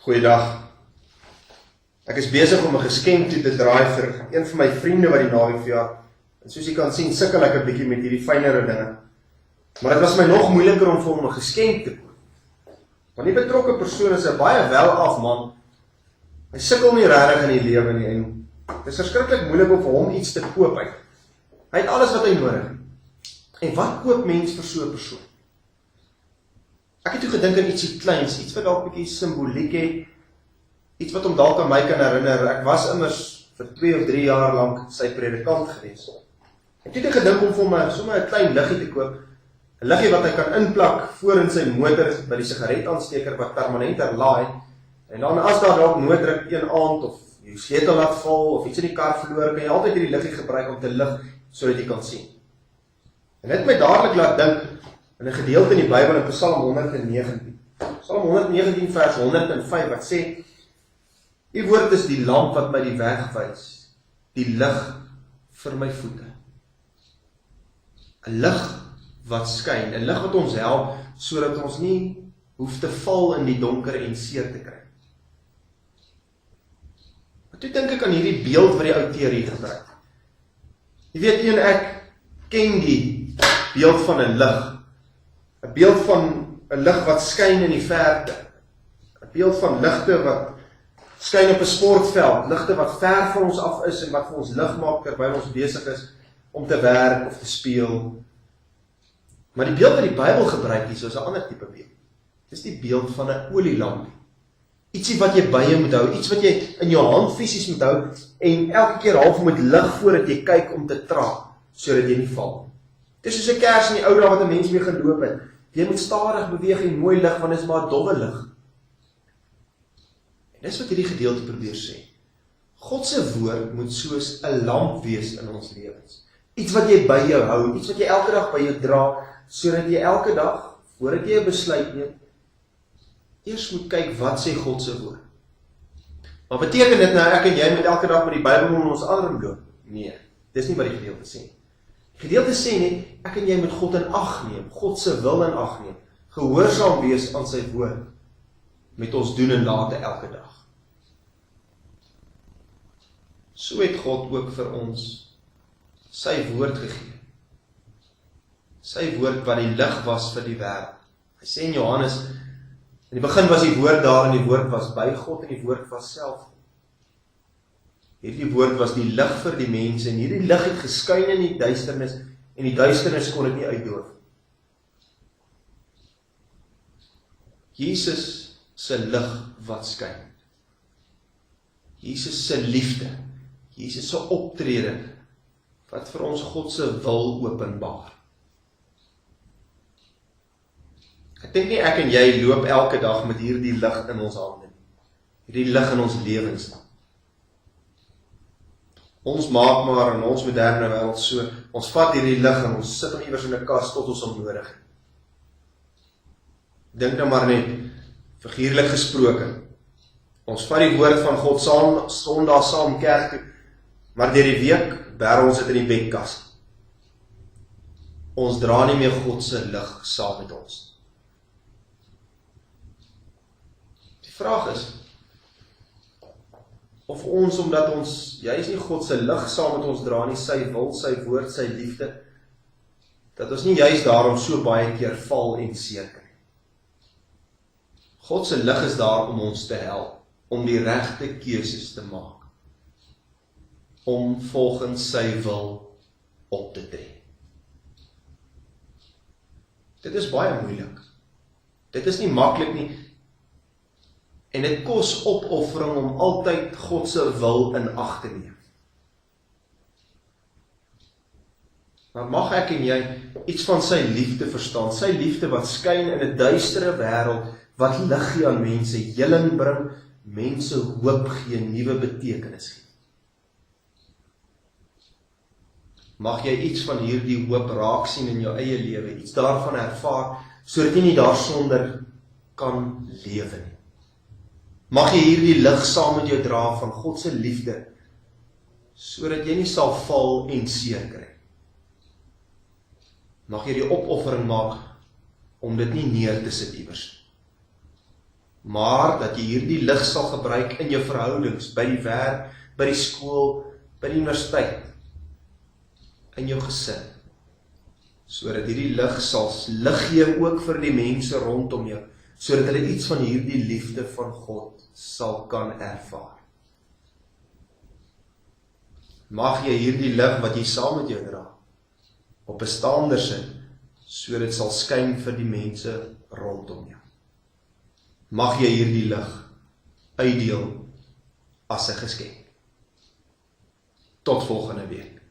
Goeiedag. Ek is besig om 'n geskenk toe te draai vir een van my vriende wat die naweek verjaar. En soos jy kan sien, sukkel ek 'n bietjie met hierdie fynere dinge. Maar dit was my nog moeiliker om vir hom 'n geskenk te koop. Want die betrokke persoon is 'n baie welaf man. Hy sukkel nie regtig in die lewe nie en dit is verskriklik moeilik om vir hom iets te koop uit. Hy het alles wat hy nodig het. En wat koop mens vir so 'n persoon? Ek het toe gedink aan ietsie kleins, iets wat dalk 'n bietjie simboliek het, iets wat hom dalk aan my kan herinner. Ek was immers vir 2 of 3 jaar lank sy predikant gewees. Ek het gedink om vir hom sommer 'n klein liggie te koop, 'n liggie wat hy kan inplak voor in sy motor by die sigaretaansteker wat permanent laai. En dan as daar dalk nooddruk een aand of jy sleutel laat val of iets in die kar verloor, kan jy altyd hierdie liggie gebruik om te lig sodat jy kan sien. En dit het my dadelik laat dink in 'n gedeelte in die Bybel in Psalm 119. Psalm 119 vers 105 wat sê: "U woord is die lamp wat my die weg wys, die lig vir my voete." 'n Lig wat skyn, 'n lig wat ons help sodat ons nie hoef te val in die donker en seer te kry. Maar toe dink ek aan hierdie beeld wat die outeer hier gebruik. Jy weet, ek ken die beeld van 'n lig. 'n beeld van 'n lig wat skyn in die verte. 'n beeld van ligte wat skyn op 'n sportveld, ligte wat ver van ons af is en wat vir ons lig maak terwyl ons besig is om te werk of te speel. Maar die beeld wat die Bybel gebruik hier, is 'n ander tipe beeld. Dis die beeld van 'n olielamp. Ietsie wat jy by jou moet hou, iets wat jy in jou hand fisies moet hou en elke keer half moet lig voordat jy kyk om te traag, sodat jy nie val. Dis soos 'n kers in die ou dae wat 'n mens mee geloop het. Jy moet stadig beweeg en mooi lig, want dit is maar 'n dowwe lig. En dis wat hierdie gedeelte probeer sê. God se woord moet soos 'n lamp wees in ons lewens. Iets wat jy by jou hou, iets wat jy elke dag by jou dra, sodat jy elke dag, voordat jy 'n besluit neem, eers moet kyk wat sê God se woord. Maar beteken dit nou ek en jy moet elke dag met die Bybel in ons arm loop? Nee, dis nie wat die gedeelte sê. Die gedeelte sê net, ek en jy moet God in ag neem, God se wil in ag neem, gehoorsaam wees aan sy woord, met ons doen en late elke dag. So het God ook vir ons sy woord gegee. Sy woord wat die lig was vir die wêreld. Hy sê in Johannes, in die begin was die woord daar en die woord was by God en die woord was self. Hierdie woord was die lig vir die mense en hierdie lig het geskyn in die duisternis en die duisternis kon dit nie uitdoof. Jesus se lig wat skyn. Jesus se liefde. Jesus se optrede wat vir ons God se wil openbaar. Ek dink nie ek en jy loop elke dag met hierdie lig in ons hande nie. Hierdie lig in ons lewens. Ons maak maar in ons moderne wêreld so, ons vat hierdie lig en ons sit hom iewers in 'n kas tot ons hom nodig het. Dink nou maar net, figuurlik gesproke. Ons vat die woord van God saam, Sondag saam kerk toe, maar deur die week bær ons dit in die bedkas. Ons dra nie meer God se lig saam met ons. Die vraag is, of ons, omdat ons, juist nie God se lig saam met ons dra nie, sy wil, sy woord, sy liefde, dat ons nie juist daarom so baie keer val en seer kry. God se lig is daar om ons te help, om die regte keuses te maak, om volgens sy wil op te tree. Dit is baie moeilik. Dit is nie maklik nie. En dit kos opoffering om altyd God se wil in ag te neem. Maar mag ek en jy iets van sy liefde verstaan, sy liefde wat skyn in 'n duistere wêreld, wat lig gee aan mense, heling bring, mense hoop gee, nuwe betekenis gee. Mag jy iets van hierdie hoop raak sien in jou eie lewe, iets daarvan ervaar, sodat jy nie daarsonder kan lewe nie. Mag jy hierdie lig saam met jou dra van God se liefde, sodat jy nie sal val en seer kry. Mag jy die opoffering maak om dit nie neer te sit iewers. maar dat jy hierdie lig sal gebruik in jou verhoudings, by die werk, by die skool, by die universiteit, in jou gesin, sodat hierdie lig sal lig gee ook vir die mense rondom jou, sodat hulle iets van hierdie liefde van God sal kan ervaar. Mag jy hierdie lig wat jy saam met jou dra, op 'n staander sit, so dit sal skyn vir die mense rondom jou. Mag jy hierdie lig uitdeel as 'n geskenk. Tot volgende week.